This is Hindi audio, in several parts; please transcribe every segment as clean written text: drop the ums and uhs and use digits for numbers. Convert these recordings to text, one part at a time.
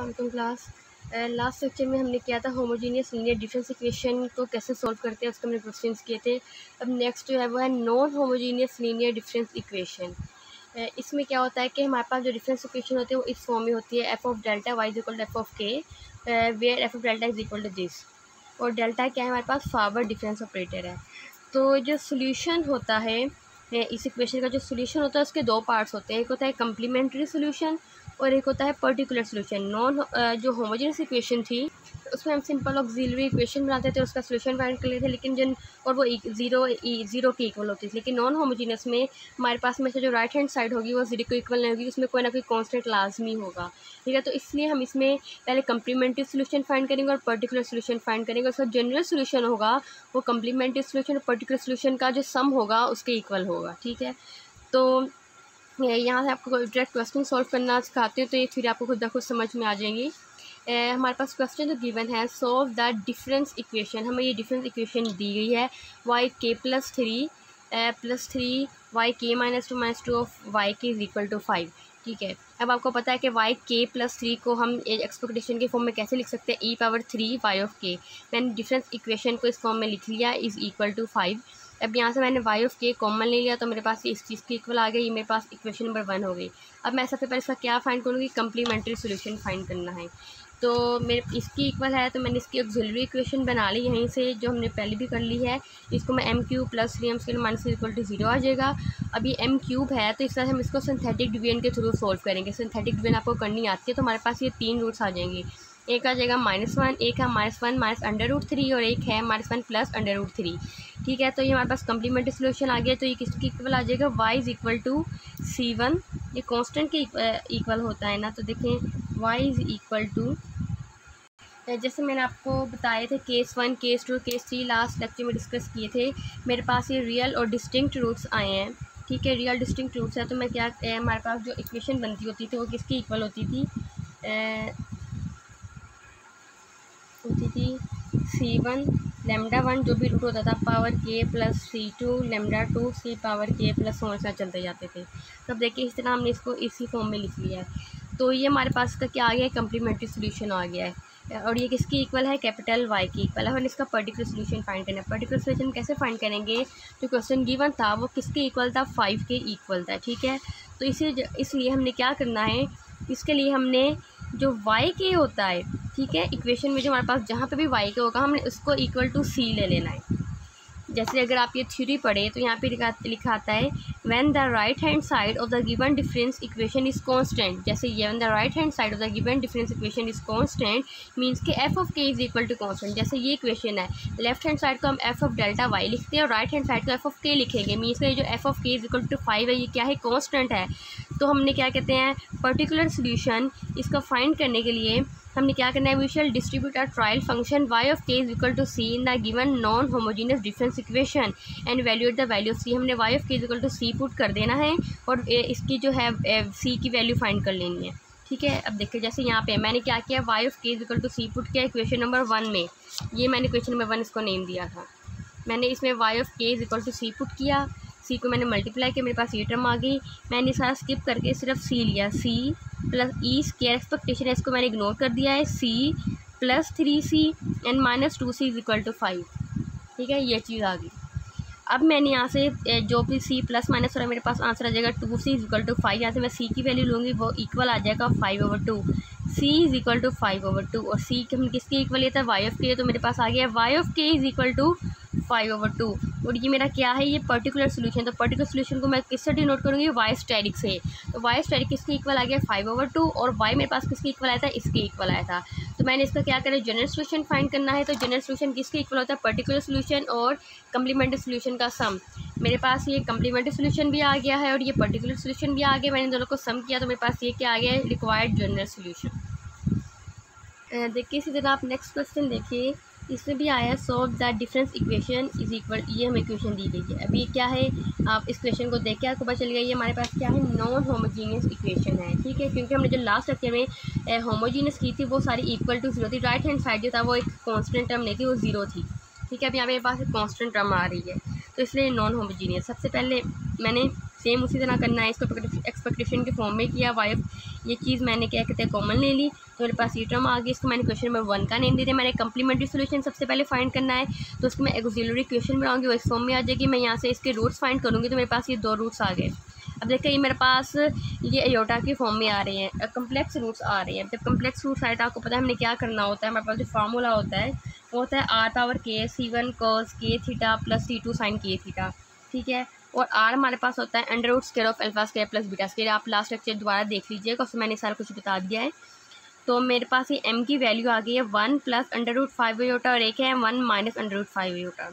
अस्सलाम क्लास। लास्ट लेक्चर में हमने किया था होमोजीनियस लीनियर डिफरेंस इक्वेशन को कैसे सॉल्व करते हैं, उसके हमने क्वेश्चंस किए थे। अब नेक्स्ट जो है वो है non homogeneous linear difference equation. इसमें क्या होता है कि हमारे पास जो डिफरेंस इक्वेशन होती है वो इस फॉर्म में होती है, F of delta Y is equal to F of K, where F of delta is equal to this, और डेल्टा क्या है हमारे पास फॉरवर्ड डिफरेंस ऑपरेटर है। तो जो सोल्यूशन होता है इस इक्वेशन का, जो सोल्यूशन होता है उसके दो पार्ट्स होते हैं, एक होता है कम्प्लीमेंट्री सोल्यूशन और एक होता है पर्टिकुलर सोल्यूशन। जो होमोजेनियस इक्वेशन थी उसमें हम सिंपल ऑक्सिलरी इक्वेशन बनाते थे, उसका सोल्यूशन फाइंड कर लेते थे, लेकिन और वो ज़ीरो के इक्वल होती थी। लेकिन नॉन होमोजेनियस में हमारे पास में से जो राइट हैंड साइड होगी वो ज़ीरो को इक्वल नहीं होगी, उसमें कोई ना कोई कांस्टेंट लाजमी होगा, ठीक है। तो इसलिए हम इसमें पहले कम्प्लीमेंट्री सोल्यूशन फाइंड करेंगे और पर्टिकुलर सोल्यूशन फाइंड करेंगे। उसका जनरल सोल्यूशन होगा वो कम्प्लीमेंट्री सोल्यूशन और पर्टिकुलर सोल्यूशन का जो सम होगा उसके इक्वल होगा, ठीक है। तो यहाँ से आपको डायरेक्ट क्वेश्चन सॉल्व करना सिखाते हैं, तो ये फिर आपको खुद ब खुद समझ में आ जाएंगी। हमारे पास क्वेश्चन जो गिवन है, सॉल्व द डिफरेंस इक्वेशन। हमें ये डिफरेंस इक्वेशन दी गई है वाई के प्लस थ्री वाई के -2 ऑफ वाई के इज इक्वल टू 5, ठीक है। अब आपको पता है कि वाई के प्लस 3 को हम एक्सपेक्टेशन के फॉर्म में कैसे लिख सकते हैं, e⁻³ वाई ऑफ के। मैंने डिफरेंस इक्वेशन को इस फॉर्म में लिख लिया, इज़ इक्वल टू 5। अब यहाँ से मैंने वाई ऑफ के कॉमन ले लिया, तो मेरे पास इस चीज़ की इक्वल आ गई, ये मेरे पास इक्वेशन नंबर 1 हो गई। अब मैं सबसे पहले इसका क्या फाइंड करूँगी, कम्प्लीमेंट्री सोल्यूशन फाइंड करना है। तो मेरे इसकी इक्वल है, तो मैंने इसकी ऑक्सिलरी इक्वेशन बना ली यहीं से, जो हमने पहले भी कर ली है। इसको मैं m³ + 3m² - इक्वल टू 0 आ जाएगा। अब ये m³ है, तो इस तरह हम इसको सिंथेटिक डिवीजन के थ्रू सॉल्व करेंगे। सिंथेटिक डिवीजन आपको करनी आती है, तो हमारे पास ये 3 रूट्स आ जाएंगे। एक आ जाएगा -1, एक है -1 -√3 और एक है -1 + √3, ठीक है। तो ये हमारे पास कम्प्लीमेंट्री सोल्यूशन आ गया। तो ये किसकी इक्वल आ जाएगा, y is equal to C1, ये कांस्टेंट के इक्वल होता है ना। तो देखें y इज इक्वल टू, जैसे मैंने आपको बताए थे case 1, case 2, case 3 last lecture में डिस्कस किए थे। मेरे पास ये रियल और डिस्टिंक्ट रूट्स आए हैं, ठीक है। रियल डिस्टिंक्ट रूट्स है, तो मैं क्या हमारे पास जो इक्वेशन बनती होती थी वो किसकी इक्वल होती थी, C1 λ1 जो भी रूट होता था power k + C2 λ2 C power k + और ऐसा चलते जाते थे। तब देखिए इस तरह हमने इसको इसी फॉर्म में लिख लिया है। तो ये हमारे पास का क्या आ गया है, कम्प्लीमेंट्री सोल्यूशन आ गया है। और ये किसकी इक्वल है, कैपिटल Y की इक्वल है। और इसका पर्टिकुलर सोल्यूशन फाइंड करना है। पर्टिकुलर सोल्यूशन कैसे फाइंड करेंगे, जो क्वेश्चन गिवन था वो किसके इक्वल था, 5 के इक्वल था, ठीक है। तो इसलिए हमने क्या करना है, इसके लिए हमने जो y के होता है, ठीक है, इक्वेशन में जो हमारे पास जहाँ पे भी y के होगा हमने उसको इक्वल टू c ले लेना है। जैसे अगर आप ये थ्योरी पढ़े तो यहाँ पे लिखा आता है when the right hand side of the given difference equation is constant. जैसे ये when the right hand side of the given difference equation is constant means कि f of k is equal to constant. जैसे ये इक्वेशन है, लेफ्ट हैंड साइड को हम f ऑफ डेल्टा y लिखते हैं और राइट हैंड साइड को f ऑफ k लिखेंगे, मींस कि जो f of k is equal to 5 है, ये क्या है, कांस्टेंट है। तो हमने क्या कहते हैं, पर्टिकुलर सोल्यूशन इसका फाइंड करने के लिए हमने क्या करना है, we shall distribute a trial function y of k is equal to c in the given non homogeneous difference equation and evaluate the value of c। हमने y of k is equal to c put कर देना है और इसकी जो है c की वैल्यू फाइंड कर लेनी है, ठीक है। अब देखिए जैसे यहाँ पे मैंने क्या किया, y of k is equal to c put किया इक्वेशन नंबर 1 में। ये मैंने इक्वेशन नंबर 1 इसको नेम दिया था। मैंने इसमें y of k is equal to c put किया, c को मैंने मल्टीप्लाई किया, मेरे पास ये टर्म आ गई। मैंने सारा स्किप करके सिर्फ c लिया, c प्लस e² एक्सपेक्टेशन है, इसको मैंने इग्नोर कर दिया है, c + 3c and -2c is equal to 5, ठीक है, ये चीज़ आ गई। अब मैंने यहाँ से जो भी c प्लस माइनस हो रहा है मेरे पास आंसर आ जाएगा 2c इज इक्वल टू 5। यहाँ से मैं c की वैल्यू लूँगी, वो इक्वल आ जाएगा 5/2। c इज इक्वल टू 5/2 और c हम किसके इक्वल लेता है, y ऑफ k, तो मेरे पास आ गया y of k is equal to 5/2। और ये मेरा क्या है, ये पर्टिकुलर सोल्यूशन। तो पर्टिकुलर सोल्यूशन को मैं किससे डिनोट करूँगी, y स्टैटिक से। तो y स्टैटिक किसके इक्वल आ गया, 5/2 और y मेरे पास किसके इक्वल आया था, इसके इक्वल आया था। तो मैंने इसका क्या करा, जनरल सोल्यूशन फाइंड करना है। तो जनरल सोल्यूशन किसके इक्वल होता है, पर्टिकुलर सोल्यूशन और कम्प्लीमेंट्री सोल्यूशन का सम। मेरे पास ये कम्प्लीमेंट्री सोल्यूशन भी आ गया है और ये पर्टिकुलर सोल्यूशन भी आ गया। मैंने दोनों को सम किया तो मेरे पास ये क्या आ गया है, रिक्वायर्ड जनरल सोल्यूशन। देखिए इसी तरह आप नेक्स्ट क्वेश्चन देखिए, इसमें भी आया solve the difference equation is equal, ये हमें इक्वेशन दी गई है। अभी क्या है, आप इस क्वेश्चन को देख के आपको पता चल गया ये हमारे पास क्या है, नॉन होमोजीनियस इक्वेशन है, ठीक है। क्योंकि हमने जो लास्ट लेक्चर में होमोजीनियस की थी वो सारी इक्वल टू 0 थी। राइट हैंड साइड जो था वो एक कांस्टेंट टर्म नहीं थी, वो 0 थी, ठीक है। अब यहाँ पे मेरे पास एक कांस्टेंट टर्म आ रही है, तो इसलिए नॉन होमोजीनियस। सबसे पहले मैंने सेम उसी तरह करना है, इसको एक्सपेक्टेशन के फॉर्म में किया, y ऑफ ये चीज़ मैंने क्या कहते हैं कॉमन ले ली, तो मेरे पास ये टर्म आ गई। इसको मैंने क्वेश्चन नंबर 1 का नेम दे दिया। मैंने कंप्लीमेंट्री सोल्यूशन सबसे पहले फाइंड करना है, तो उसको मैं ऑक्सिलरी इक्वेशन बनाऊंगी, वो इस फॉर्म में आ जाएगी। मैं यहाँ से इसके रूट्स फाइंड करूँगी, तो मेरे पास ये 2 रूट्स आ गए। अब देखिए ये मेरे पास ये अयोटा के फॉर्म में आ रहे हैं, कम्प्लेक्स रूट्स आ रहे हैं। जब कम्प्लेक्स रूट्स आए तो आपको पता है हमने क्या करना होता है, हमारे पास जो फार्मूला होता है वो होता है आर पावर के C1 cos k theta plus C2 sin k theta, ठीक है। और आर हमारे पास होता है under root square of alpha square plus beta square. आप लास्ट लेक्चर दोबारा देख लीजिएगा, उसमें मैंने सारा कुछ बता दिया है। तो मेरे पास ये m की वैल्यू आ गई है 1 प्लस अंडर रूट 5 अयोटा और एक है 1 माइनस अंडर रूट 5 अयोटा।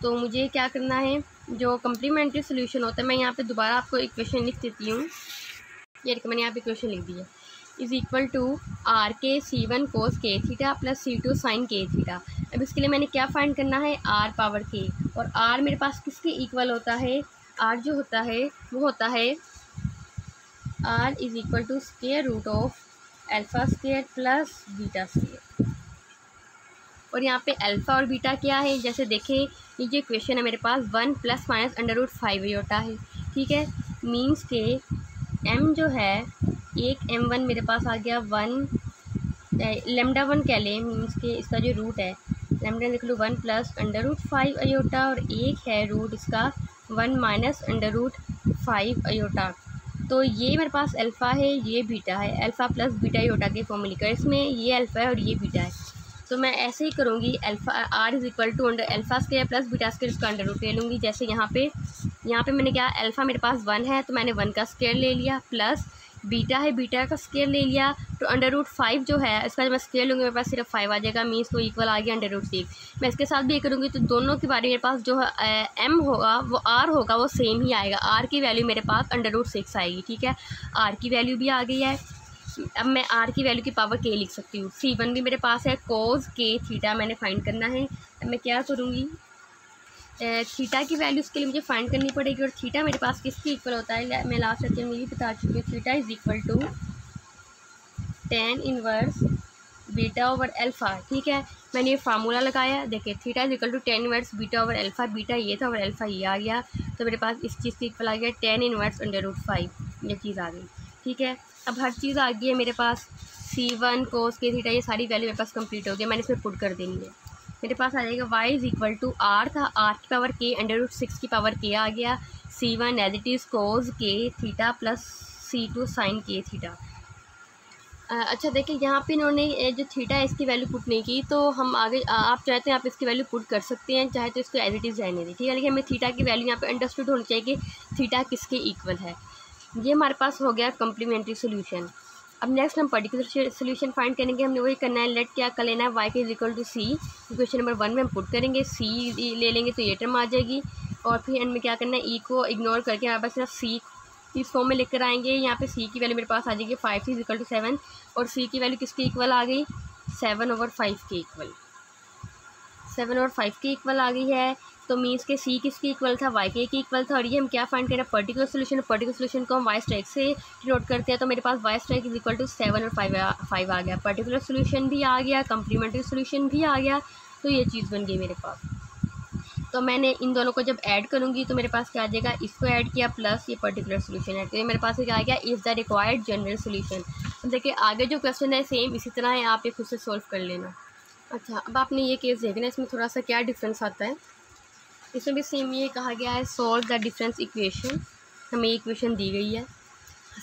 तो मुझे क्या करना है, जो कम्प्लीमेंट्री सोल्यूशन होता है, मैं यहाँ पे दोबारा आपको इक्वेशन लिख देती हूँ। ये मैंने यहाँ पे इक्वेशन लिख दी है, इज़ इक्वल टू आर के C1 cos k theta plus C2 sin k theta. अब इसके लिए मैंने क्या फाइंड करना है, आर पावर के, और आर मेरे पास किसके इक्वल होता है, आर जो होता है वो होता है R is equal to square root of alpha square plus beta square. और यहाँ पे अल्फ़ा और बीटा क्या है, जैसे देखें ये जो इक्वेशन है मेरे पास 1 plus minus under root 5 iota है, ठीक है। मीन्स के m जो है एक m1 मेरे पास आ गया 1 लेमडा 1 कह लें, मीन्स के इसका जो रूट है लेमडा लिख लो 1 प्लस अंडर रूट 5 अयोटा, और एक है रूट इसका 1 माइनस अंडर रूट 5 अयोटा। तो ये मेरे पास अल्फ़ा है, ये बीटा है, अल्फ़ा प्लस बीटा अयोटा के फॉर्म में लिखा है। इसमें ये अल्फ़ा है और ये बीटा है, तो मैं ऐसे ही करूँगी, alpha R is equal to under alpha square plus beta square, इसका अंडर रूट ले लूँगी। जैसे यहाँ पे मैंने क्या, अल्फ़ा मेरे पास 1 है तो मैंने 1 का स्क्वायर ले लिया, प्लस बीटा है बीटा का स्क्वायर ले लिया, तो अंडर रूट 5 जो है इसका जब मैं स्क्वायर लूँगी मेरे पास सिर्फ 5 आ जाएगा, मीन्स को इक्वल आ गया अंडर रूट 6। मैं इसके साथ भी ये करूँगी तो दोनों के बारे में मेरे पास जो है m होगा वो r होगा, वो सेम ही आएगा। r की वैल्यू मेरे पास अंडर रूट 6 आएगी, ठीक है। r की वैल्यू भी आ गई है। अब मैं r की वैल्यू की पावर k लिख सकती हूँ। C1 भी मेरे पास है, cos k थीटा मैंने फाइंड करना है। अब मैं क्या करूँगी, थीटा की वैल्यू उसके लिए मुझे फाइंड करनी पड़ेगी, और थीटा मेरे पास किसके इक्वल होता है, मैं लास्ट लेक्चर में भी बता चुकी हूँ। Theta is equal to tan inverse beta over alpha, ठीक है। मैंने ये फार्मूला लगाया, देखिए theta is equal to tan inverse beta over alpha, beta ये था और अल्फ़ा ये आ गया, तो मेरे पास इस चीज़ के इक्वल आ गया tan इनवर्स अंडर रूट 5, ये चीज़ आ गई, ठीक है। अब हर चीज़ आ गई है मेरे पास, C1 cos k थीटा, ये सारी वैल्यू मेरे पास कंप्लीट हो गई, मैंने इसमें पुट कर देनी है। मेरे पास आ जाएगा y is equal to R था, आर की पावर k अंडर रूट 6 की पावर k आ गया, C1 as it is cos k theta plus C2 sin k theta. अच्छा देखिए यहाँ पे इन्होंने जो थीटा है इसकी वैल्यू पुट नहीं की, तो हम आगे आप चाहते हैं आप इसकी वैल्यू पुट कर सकते हैं, चाहे तो इसको एज इट इज़ रहने दें, ठीक है। लेकिन हमें थीटा की वैल्यू यहाँ पे अंडरस्टूड होनी चाहिए कि थीटा किसके इक्वल है। ये हमारे पास हो गया कम्प्लीमेंट्री सोल्यूशन। अब नेक्स्ट हम पर्टिकुलर सोल्यूशन फाइंड करेंगे। हमने वही करना है, लेट क्या कर लेना है, y के is equal to c, equation number 1 में हम पुट करेंगे, c ले लेंगे तो ये टर्म आ जाएगी, और फिर एंड में क्या करना है, e को इग्नोर करके हमारे पास सिर्फ c इस फॉर्म में लेकर आएंगे। यहाँ पे c की वैल्यू मेरे पास आ जाएगी 5 इज इक्वल टू 7, और c की वैल्यू किसके इक्वल आ गई, 7 ओवर 5 के इक्वल, 7 और 5 के इक्वल आ गई है। तो मीन्स के c किसके इक्वल था, y के इक्वल था, और ये हम क्या फाइंड करें, पर्टिकुलर सोल्यूशन। पर्टिकुलर सोल्यूशन को हम y स्ट्राइक से डिनोट करते हैं, तो मेरे पास y strike is equal to 7 और 5 आ गया, पर्टिकुलर सोल्यूशन भी आ गया, कम्प्लीमेंट्री सोल्यूशन भी आ गया, तो ये चीज़ बन गई मेरे पास। तो मैंने इन दोनों को जब ऐड करूँगी तो मेरे पास क्या आ जाएगा, इसको ऐड किया प्लस ये पर्टिकुलर सोल्यूशन ऐड किया, मेरे पास क्या आ गया, is the required general solution. अब देखिए आगे जो क्वेश्चन है सेम इसी तरह है, आप ये खुद से सॉल्व कर लेना। अच्छा अब आपने ये केस देखना, इसमें थोड़ा सा क्या डिफरेंस आता है। इसमें भी सेम ये कहा गया है, सॉल्व द डिफरेंस इक्वेशन। हमें ये इक्वेशन दी गई है,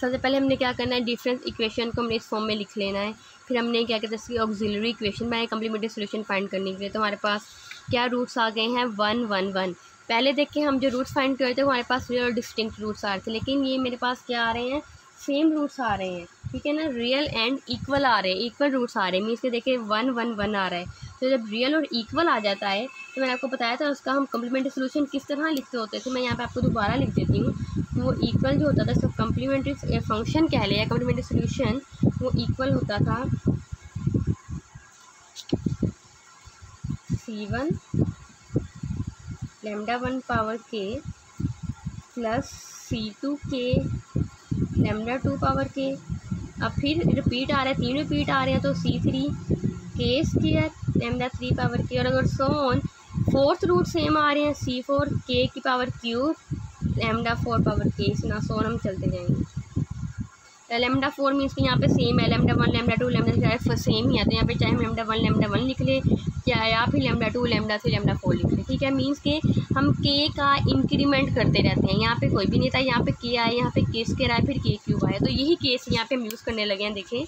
सबसे पहले हमने क्या करना है, डिफरेंस इक्वेशन को हमने इस फॉर्म में लिख लेना है। फिर हमने क्या कहते हैं, इसकी ऑक्सिलरी इक्वेशन में कम्प्लीमेंट्री सोल्यूशन फाइंड करने के लिए, तो हमारे पास क्या रूट्स आ गए हैं, 1 1 1। पहले देखें हम जो रूट्स फाइंड करते थे हमारे पास रियल और डिस्टिंक्ट रूट्स आ रहे थे, लेकिन ये मेरे पास क्या आ रहे हैं, सेम रूट्स आ रहे हैं, ठीक है ना, रियल एंड इक्वल आ रहे हैं, इक्वल रूट्स आ रहे हैं। मीन्स के देखिए 1 1 1 आ रहा है, तो जब रियल और इक्वल आ जाता है तो मैंने आपको बताया था उसका हम कम्प्लीमेंट्री सोल्यूशन किस तरह लिखते होते थे। मैं यहाँ पे आपको दोबारा लिख देती हूँ। वो इक्वल जो होता था, सब कम्प्लीमेंट्री फंक्शन कह लिया, कम्प्लीमेंट्री सोल्यूशन वो इक्वल होता था C1 lambda 1 power k plus C2 k lambda 2 power k। अब फिर रिपीट आ रहा है, 3 रिपीट आ रहे हैं, तो C3 k square lambda 3 power k, और अगर so on fourth root same आ रहे हैं, C4 k की power cube lambda 4 power k, इस ना सो हम चलते जाएंगे। लेमडा 4 मीन्स कि यहाँ पे सेम है, लेमडा 1 लेमडा 2 लेमडा 3 सेम ही है, तो यहाँ पे चाहे हम लेमडा 1 लिख ले या फिर लेमडा 2 लेमडा 3 लेमडा 4 लिख ले, ठीक है। मीन्स के हम के का इंक्रीमेंट करते रहते हैं। यहाँ पे कोई भी नहीं था, यहाँ पे के आए, यहाँ पे के स्क्वायर आए, फिर के क्यूब आए, तो यही केस यहाँ पे हम यूज़ करने लगे हैं। देखें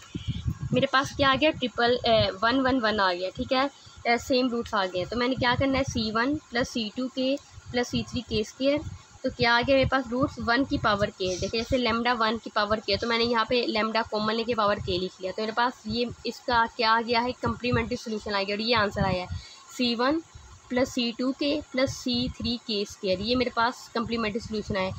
मेरे पास क्या आ गया, 111 आ गया, ठीक है, सेम रूट्स आ गए। तो मैंने क्या करना है, C1 + C2 के + C3 के स्क्वायर, तो क्या आ गया मेरे पास, रूट्स 1 की पावर के। देखिए जैसे लेमडा 1 की पावर के, तो मैंने यहाँ पे लेमडा कॉमन लेके पावर के लिख लिया, तो मेरे पास ये इसका क्या आ गया है, कम्प्लीमेंट्री सोल्यूशन आ गया, और ये आंसर आया है C1 + C2 के + C3 के स्क्वायर, ये मेरे पास कम्प्लीमेंट्री सोल्यूशन आया।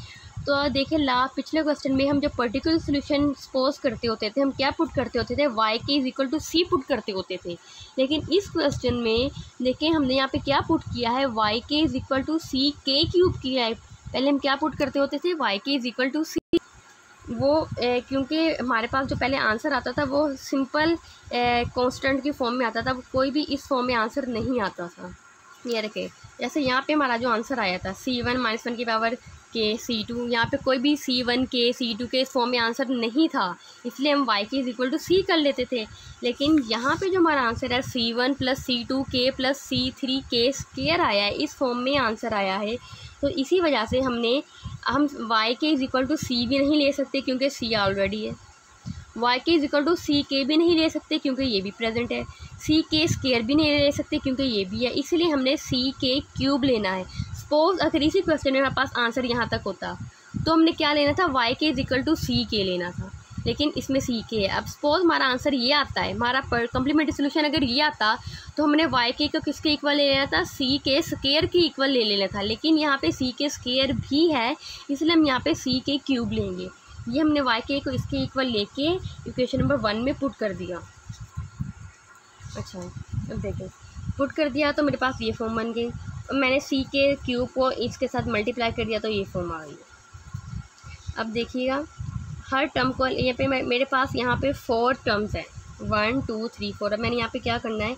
तो देखिए पिछले क्वेश्चन में हम जो पर्टिकुलर सोल्यूशन सपोज करते होते थे, हम क्या पुट करते होते थे, YK = C पुट करते होते थे। लेकिन इस क्वेश्चन में देखिए हमने यहाँ पे क्या पुट किया है, YK = C के³ किया है। पहले हम क्या पुट करते होते थे, YK = C, वो क्योंकि हमारे पास जो पहले आंसर आता था वो सिंपल कांस्टेंट की फॉर्म में आता था, कोई भी इस फॉर्म में आंसर नहीं आता था। ये रखे जैसे यहाँ पे हमारा जो आंसर आया था C1 - 1 की पावर के C2, यहाँ पे कोई भी C1 के C2 के इस फॉर्म में आंसर नहीं था, इसलिए हम YK = C कर लेते थे। लेकिन यहाँ पे जो हमारा आंसर है C1 + C2 के + C3 के स्क्वायर आया है, इस फॉर्म में आंसर आया है। तो इसी वजह से हम YK = C भी नहीं ले सकते क्योंकि C ऑलरेडी है, YK = C के भी नहीं ले सकते क्योंकि ये भी प्रेजेंट है, C के स्क्वायर भी नहीं ले सकते क्योंकि ये भी है, इसलिए हमने C के³ लेना है। सपोज अगर इसी क्वेश्चन में हमारे पास आंसर यहाँ तक होता तो हमने क्या लेना था, YK = C के लेना था, लेकिन इसमें C के है। अब सपोज हमारा आंसर ये आता है, हमारा कम्प्लीमेंट्री सोल्यूशन अगर ये आता तो हमने YK को किसके इक्वल ले लेना था, C के स्क्वायर के इक्वल ले लेना था। लेकिन यहाँ पे C के स्क्वायर भी है, इसलिए हम यहाँ पे C के³ लेंगे। ये हमने YK को इसके इक्वल लेके इक्वेशन नंबर 1 में पुट कर दिया। अच्छा अब देखें पुट कर दिया तो मेरे पास ये फॉर्म बन गई, और मैंने C के³ को इसके साथ मल्टीप्लाई कर दिया तो ये फॉर्म आ गई। अब देखिएगा हर टर्म को यहाँ पे मेरे पास यहाँ पे 4 टर्म्स हैं, 1 2 3 4। अब मैंने यहाँ पे क्या करना है,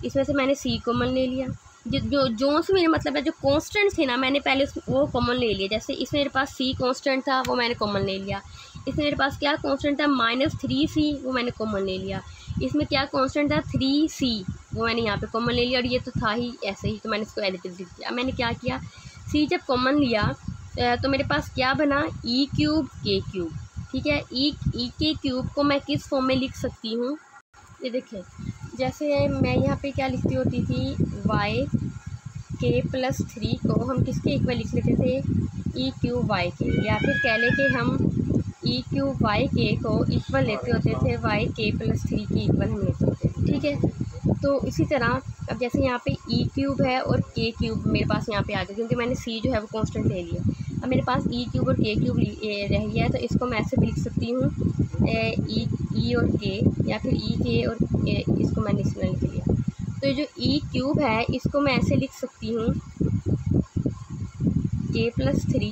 इसमें से मैंने C कॉमन ले लिया, जो से मेरे मतलब है जो कांस्टेंट थे ना, मैंने पहले वो कॉमन ले लिया। जैसे इसमें मेरे पास C कांस्टेंट था, वो मैंने कॉमन ले लिया। इसमें मेरे पास क्या कांस्टेंट था, -3C, वो मैंने कॉमन ले लिया। इसमें क्या कांस्टेंट था, 3C, वो मैंने यहाँ पे कॉमन ले लिया, और ये तो था ही ऐसे ही, तो मैंने इसको एज इट इज लिख दिया। अब मैंने क्या किया, C जब कॉमन लिया तो मेरे पास क्या बना, E³ K³, ठीक है। E के क्यूब को मैं किस फॉर्म में लिख सकती हूँ, ये देखिए जैसे मैं यहाँ पे क्या लिखती होती थी, YK + 3 को हम किसके इक्वल लिख लेते थे, E³ YK, या फिर कह ले कि हम E³ YK को इक्वल लेते होते थे, YK + 3 के इक्वल हम लेते होते थे, ठीक है। तो इसी तरह अब जैसे यहाँ पे E³ है और K³ मेरे पास यहाँ पे आ गया, क्योंकि मैंने C जो है वो कांस्टेंट ले लिया। अब मेरे पास E³ और K³ रह गया है, तो इसको मैं ऐसे भी लिख सकती हूँ, E और K, या फिर EK और इसको मैंने इसमें लिख लिया। तो ये जो E³ है इसको मैं ऐसे लिख सकती हूँ, K + 3,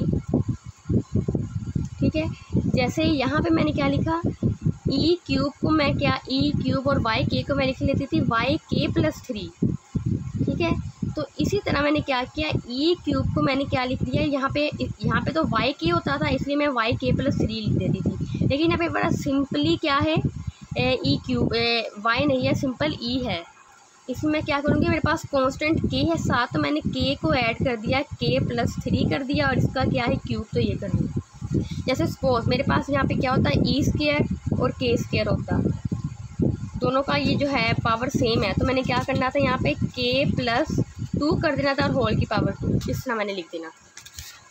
ठीक है। जैसे यहाँ पे मैंने क्या लिखा, E³ को मैं क्या, E³ और YK को मैं लिख लेती थी YK + 3, ठीक है। तो इसी तरह मैंने क्या किया, E³ को मैंने क्या लिख दिया, यहाँ पे तो YK होता था, इसलिए मैं YK + 3 लिख देती थी। लेकिन यहाँ पे बड़ा सिंपली क्या है, E³ Y नहीं है, सिंपल E है। इसमें मैं क्या करूँगी, मेरे पास कांस्टेंट K है साथ, तो मैंने K को ऐड कर दिया, K + 3 कर दिया, और इसका क्या है क्यूब, तो ये कर दिया। जैसे सपोज मेरे पास यहाँ पे क्या होता है, E² और K² होता, दोनों का ये जो है पावर सेम है, तो मैंने क्या करना था, यहाँ पे K + 2 कर देना था और होल की पावर 2, इस तरह मैंने लिख देना था।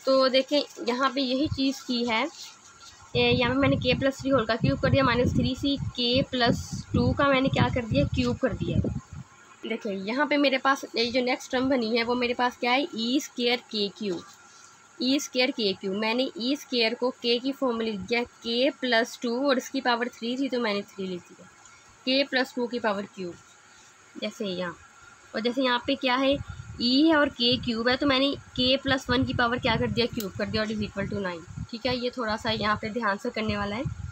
तो देखें यहाँ पे यही चीज़ की है, यहाँ पे मैंने K + 3 होल का क्यूब कर दिया, -3C, K + 2 का मैंने क्या कर दिया, क्यूब कर दिया। देखिए यहाँ पे मेरे पास ये जो नेक्स्ट टर्म बनी है वो मेरे पास क्या है, E² K³, E² K³ मैंने E² को K की फॉर्म में लिख दिया, K + 2, और इसकी पावर 3 थी तो मैंने 3 लिख दिया, K + 2 की पावर क्यूब, जैसे यहाँ। और जैसे यहाँ पे क्या है, E है और K³ है, तो मैंने K + 1 की पावर क्या कर दिया, क्यूब कर दिया, और = 9, ठीक है। ये थोड़ा सा यहाँ पे ध्यान से करने वाला है।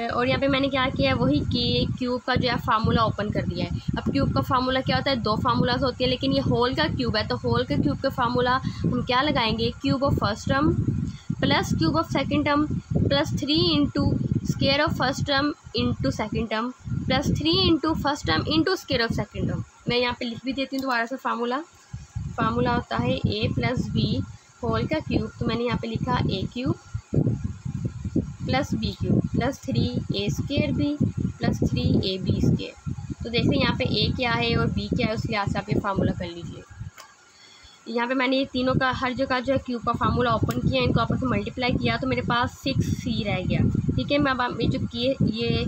और यहाँ पे मैंने क्या किया है, वही K³ का जो है फार्मूला ओपन कर दिया है। अब क्यूब का फार्मूला क्या होता है, 2 फार्मूलाज होती है, लेकिन ये होल का क्यूब है, तो होल के क्यूब का फार्मूला हम क्या लगाएंगे, cube of first term + cube of second term + 3 × square of first term into second term plus 3 into first term into square of second term. मैं यहाँ पे लिख भी देती हूँ दोबारा से फार्मूला होता है a प्लस बी होल का क्यूब। तो मैंने यहाँ पे लिखा a cube plus B cube plus 3a square B plus 3ab square. तो देखिए यहाँ पे a क्या है और b क्या है, उस लिहाज से आप ये फार्मूला कर लीजिए। यहाँ पे मैंने ये तीनों का हर जगह जो है क्यूब का फार्मूला ओपन किया, इनको आपस में मल्टीप्लाई किया तो मेरे पास 6c रह गया। ठीक है, मैं अब जो किए ये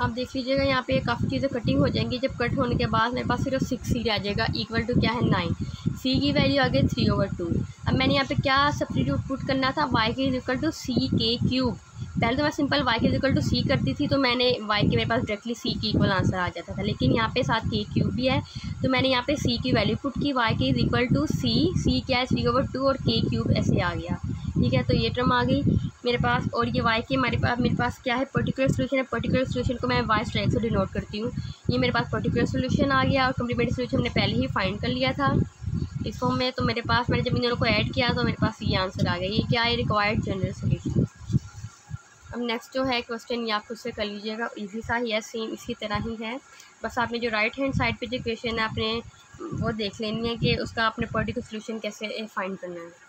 आप देख लीजिएगा, यहाँ पे काफ़ी चीज़ें कटिंग हो जाएंगी। जब कट होने के बाद मेरे पास सिर्फ 6c रह जाएगा, इक्वल टू क्या है 9। c की वैल्यू आ गई 3/2। अब मैंने यहाँ पे क्या सब्स्टिट्यूट पुट करना था, y के इक्वल टू सी के क्यूब। पहले तो मैं सिंपल y के इक्वल टू सी करती थी तो मैंने y के मेरे पास डायरेक्टली c के इक्वल आंसर आ जाता था, लेकिन यहाँ पे साथ k क्यूब भी है तो मैंने यहाँ पे c की वैल्यू पुट की, y के इक्वल टू c क्या है 3/2 और k क्यूब ऐसे आ गया। ठीक है, तो ये टर्म आ गई मेरे पास। और ये y के मेरे पास क्या है, पर्टिकुलर सोल्यूशन है। पर्टिकुलर सोल्यूशन को मैं y स्ट्राइक से डिनोट करती हूँ। ये मेरे पास पर्टिकुलर सोल्यूशन आ गया और कम्प्लीमेंट्री सोल्यूशन हमने पहले ही फाइंड कर लिया था इस फॉर्म में। तो मेरे पास मैंने जब इन दोनों को ऐड किया तो मेरे पास ये आंसर आ गया। ये क्या है, रिक्वायर्ड जनरल सोल्यूशन। अब नेक्स्ट जो है क्वेश्चन ये आप खुद से कर लीजिएगा, इजी सा ही है, सेम इसी तरह ही है। बस आपने जो राइट हैंड साइड पे जो क्वेश्चन है आपने वो देख लेनी है कि उसका आपने पर्टिकुलर सोल्यूशन कैसे फाइंड करना है।